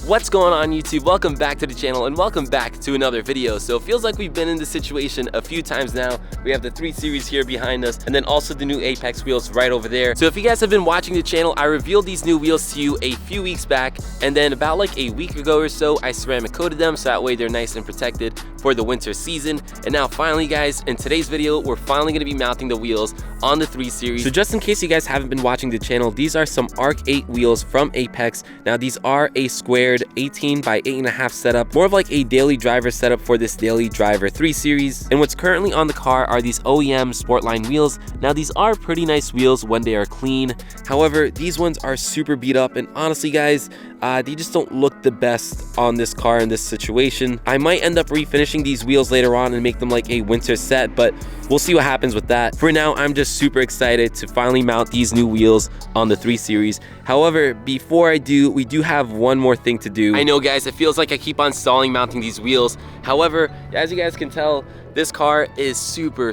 What's going on YouTube? Welcome back to the channel and welcome back to another video. So it feels like we've been in this situation a few times now. We have the 3 Series here behind us and then also the new Apex wheels right over there. So if you guys have been watching the channel, I revealed these new wheels to you a few weeks back, and then about like a week ago or so I ceramic coated them so that way they're nice and protected for the winter season. And now finally guys, in today's video we're finally going to be mounting the wheels on the 3 Series. So just in case you guys haven't been watching the channel, these are some ARC8 wheels from Apex. Now these are a squared 18 by 8.5 setup, more of like a daily driver setup for this daily driver 3 Series. And what's currently on the car are these OEM Sportline wheels. Now these are pretty nice wheels when they are clean. However, these ones are super beat up, and honestly guys, they just don't look the best on this car in this situation. I might end up refinishing these wheels later on and make them like a winter set, but we'll see what happens with that. For now, I'm just super excited to finally mount these new wheels on the 3 Series. However, before I do, we do have one more thing to do. I know guys, it feels like I keep on stalling mounting these wheels. However, as you guys can tell, this car is super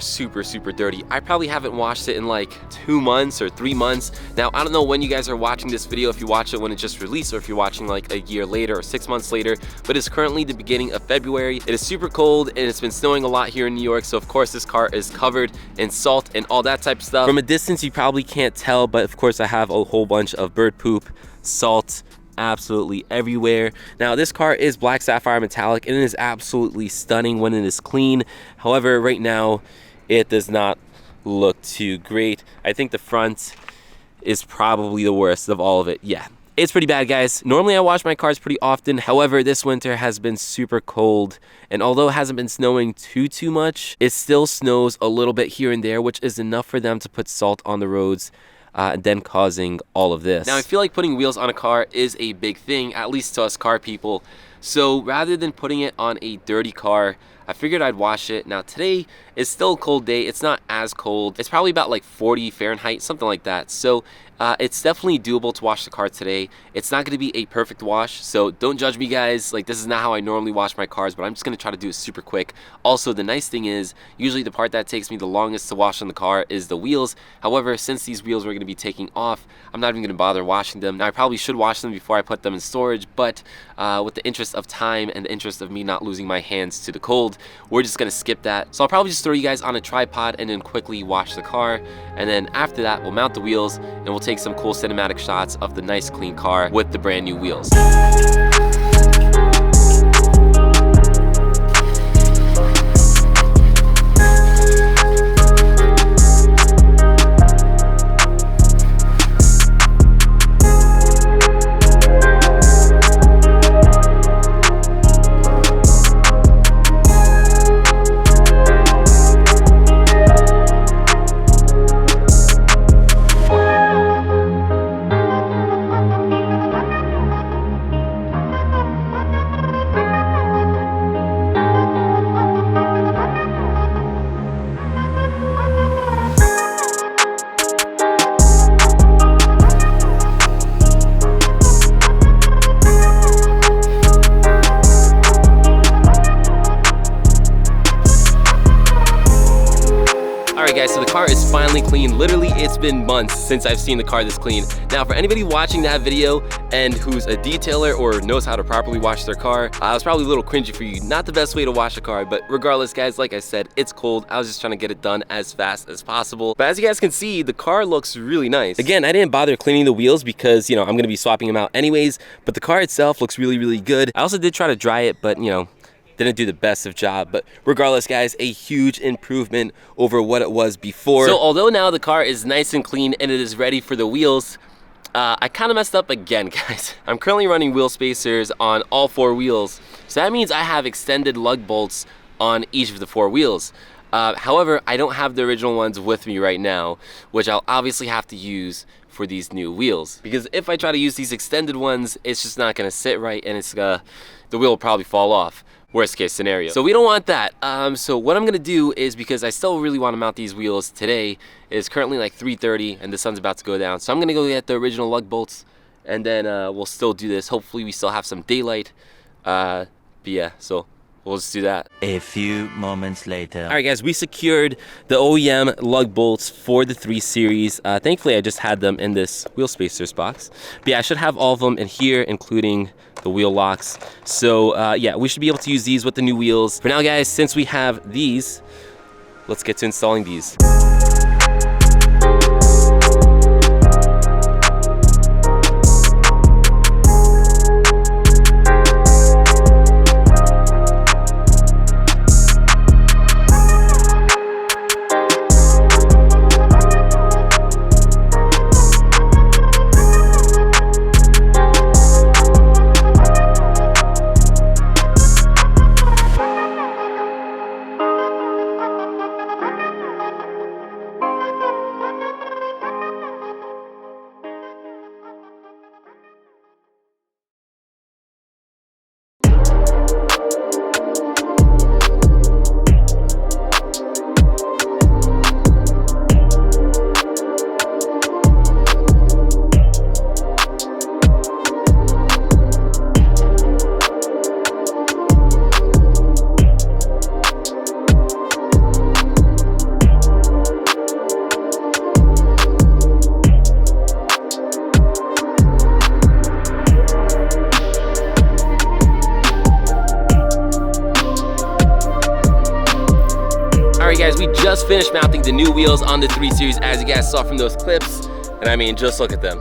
dirty. I probably haven't washed it in like 2 months or 3 months. Now, I don't know when you guys are watching this video, if you watch it when it just released or if you're watching like a year later or 6 months later, but it's currently the beginning of February. It is super cold and it's been snowing a lot here in New York, so of course this car is covered in salt and all that type of stuff. From a distance you probably can't tell, but of course I have a whole bunch of bird poop, salt, absolutely everywhere. Now this car is black sapphire metallic and it is absolutely stunning when it is clean. However, right now it does not look too great. I think the front is probably the worst of all of it. Yeah, it's pretty bad guys. Normally I wash my cars pretty often. However, this winter has been super cold, and although it hasn't been snowing too much, it still snows a little bit here and there, which is enough for them to put salt on the roads, and then causing all of this. Now I feel like putting wheels on a car is a big thing, at least to us car people. So rather than putting it on a dirty car, I figured I'd wash it. Now today is still a cold day. It's not as cold. It's probably about like 40 Fahrenheit, something like that. So it's definitely doable to wash the car today. It's not going to be a perfect wash, so don't judge me guys. Like, this is not how I normally wash my cars, but I'm just going to try to do it super quick. Also, the nice thing is usually the part that takes me the longest to wash on the car is the wheels. However, since these wheels were going to be taking off, I'm not even going to bother washing them. Now I probably should wash them before I put them in storage, but with the interest of time and the interest of me not losing my hands to the cold, we're just going to skip that. So I'll probably just throw you guys on a tripod and then quickly wash the car, and then after that we'll mount the wheels and we'll take some cool cinematic shots of the nice clean car with the brand new wheels. Guys, so the car is finally clean. Literally, it's been months since I've seen the car this clean. Now, for anybody watching that video and who's a detailer or knows how to properly wash their car, it was probably a little cringy for you. Not the best way to wash a car, but regardless, guys, like I said, it's cold. I was just trying to get it done as fast as possible. But as you guys can see, the car looks really nice. Again, I didn't bother cleaning the wheels because, you know, I'm going to be swapping them out anyways, but the car itself looks really good. I also did try to dry it, but, you know, didn't do the best of job. But regardless guys, a huge improvement over what it was before. So although now the car is nice and clean and it is ready for the wheels, I kind of messed up again guys. I'm currently running wheel spacers on all 4 wheels, so that means I have extended lug bolts on each of the 4 wheels. However, I don't have the original ones with me right now, which I'll obviously have to use for these new wheels, because if I try to use these extended ones, it's just not going to sit right and it's the wheel will probably fall off. Worst case scenario. So we don't want that. So what I'm gonna do is, because I still really want to mount these wheels today, it's currently like 3:30 and the sun's about to go down, so I'm gonna go get the original lug bolts and then we'll still do this. Hopefully we still have some daylight, but yeah, so We'll just do that. A few moments later. All right, guys, we secured the OEM lug bolts for the 3 Series. Thankfully, I just had them in this wheel spacers box. But yeah, I should have all of them in here, including the wheel locks. So yeah, we should be able to use these with the new wheels. For now, guys, since we have these, let's get to installing these. Guys, we just finished mounting the new wheels on the 3 Series, as you guys saw from those clips, and I mean, just look at them.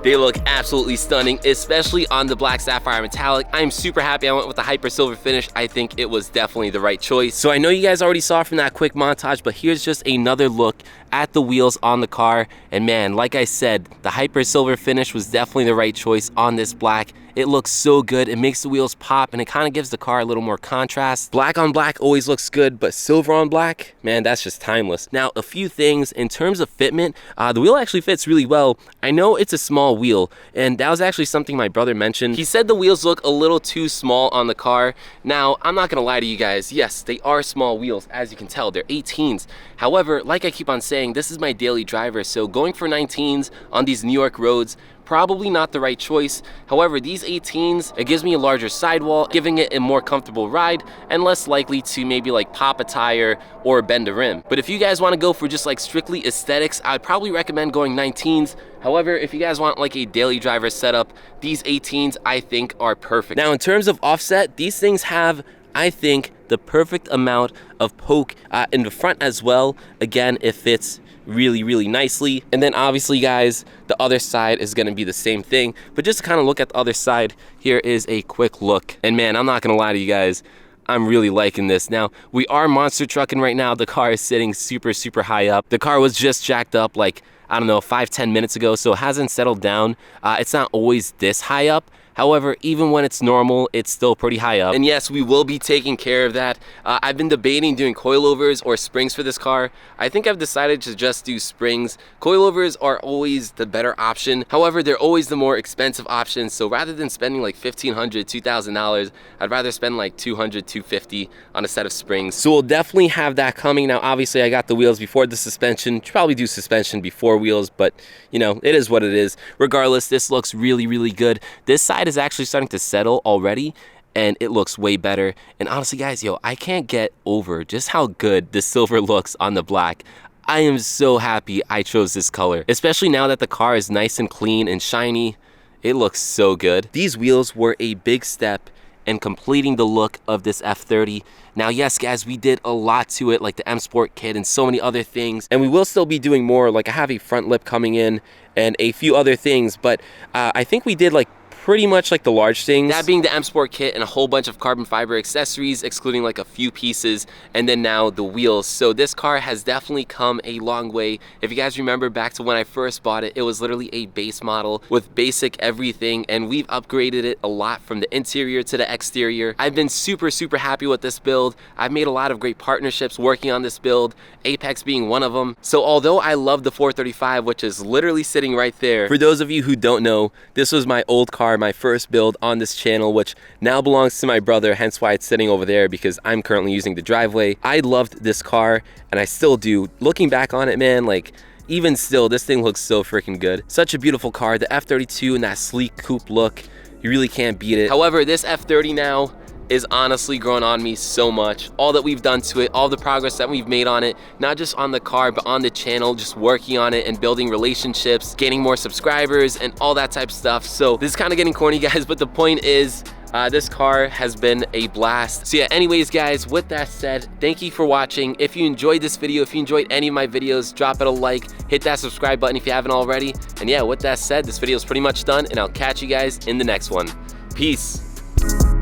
They look absolutely stunning, especially on the black sapphire metallic. I'm super happy I went with the hyper silver finish. I think it was definitely the right choice. So I know you guys already saw from that quick montage, but here's just another look at the wheels on the car. And man, like I said, the hyper silver finish was definitely the right choice on this black. It looks so good. It makes the wheels pop, and it kind of gives the car a little more contrast. Black on black always looks good, but silver on black, man, that's just timeless. Now, a few things in terms of fitment. The wheel actually fits really well. I know it's a small wheel, and that was actually something my brother mentioned. He said the wheels look a little too small on the car. Now, I'm not gonna lie to you guys. Yes, they are small wheels. As you can tell, they're 18s. However, like I keep on saying, this is my daily driver, so going for 19s on these New York roads, probably not the right choice. However, these 18s, it gives me a larger sidewall, giving it a more comfortable ride and less likely to maybe like pop a tire or bend a rim. But if you guys want to go for just like strictly aesthetics, I'd probably recommend going 19s. However, if you guys want like a daily driver setup, these 18s I think are perfect. Now, in terms of offset, these things have, I think, the perfect amount of poke in the front as well. Again, it fits really nicely. And then obviously, guys, the other side is gonna be the same thing. But just to kind of look at the other side, here is a quick look. And man, I'm not gonna lie to you guys, I'm really liking this. Now, we are monster trucking right now. The car is sitting super high up. The car was just jacked up like, I don't know, 5-10 minutes ago, so it hasn't settled down. It's not always this high up. However, even when it's normal, it's still pretty high up. And yes, we will be taking care of that. I've been debating doing coilovers or springs for this car. I think I've decided to just do springs. Coilovers are always the better option. However, they're always the more expensive option. So rather than spending like $1,500, $2,000, I'd rather spend like $200, $250 on a set of springs. So we'll definitely have that coming. Now, obviously, I got the wheels before the suspension. Should probably do suspension before wheels, but you know, it is what it is. Regardless, this looks really good. This side is actually starting to settle already, and it looks way better. And honestly, guys, yo, I can't get over just how good the silver looks on the black. I am so happy I chose this color, especially now that the car is nice and clean and shiny. It looks so good. These wheels were a big step in completing the look of this F30. Now, yes, guys, we did a lot to it, like the M Sport kit and so many other things, and we will still be doing more. Like I have a front lip coming in and a few other things, but I think we did like pretty much like the large things. That being the M Sport kit and a whole bunch of carbon fiber accessories, excluding like a few pieces, and then now the wheels. So this car has definitely come a long way. If you guys remember back to when I first bought it, it was literally a base model with basic everything, and we've upgraded it a lot from the interior to the exterior. I've been super happy with this build. I've made a lot of great partnerships working on this build, Apex being one of them. So although I love the 435, which is literally sitting right there, for those of you who don't know, this was my old car, my first build on this channel, which now belongs to my brother, hence why it's sitting over there, because I'm currently using the driveway. I loved this car, and I still do. Looking back on it, man, like, even still, this thing looks so freaking good. Such a beautiful car. The F32 and that sleek coupe look, you really can't beat it. However, this F30 now, is honestly growing on me so much. All that we've done to it, all the progress that we've made on it, not just on the car, but on the channel, just working on it and building relationships, gaining more subscribers and all that type of stuff. So this is kind of getting corny, guys, but the point is, this car has been a blast. So yeah, anyways guys, with that said, thank you for watching. If you enjoyed this video, if you enjoyed any of my videos, drop it a like, hit that subscribe button if you haven't already. And yeah, with that said, this video is pretty much done, and I'll catch you guys in the next one. Peace.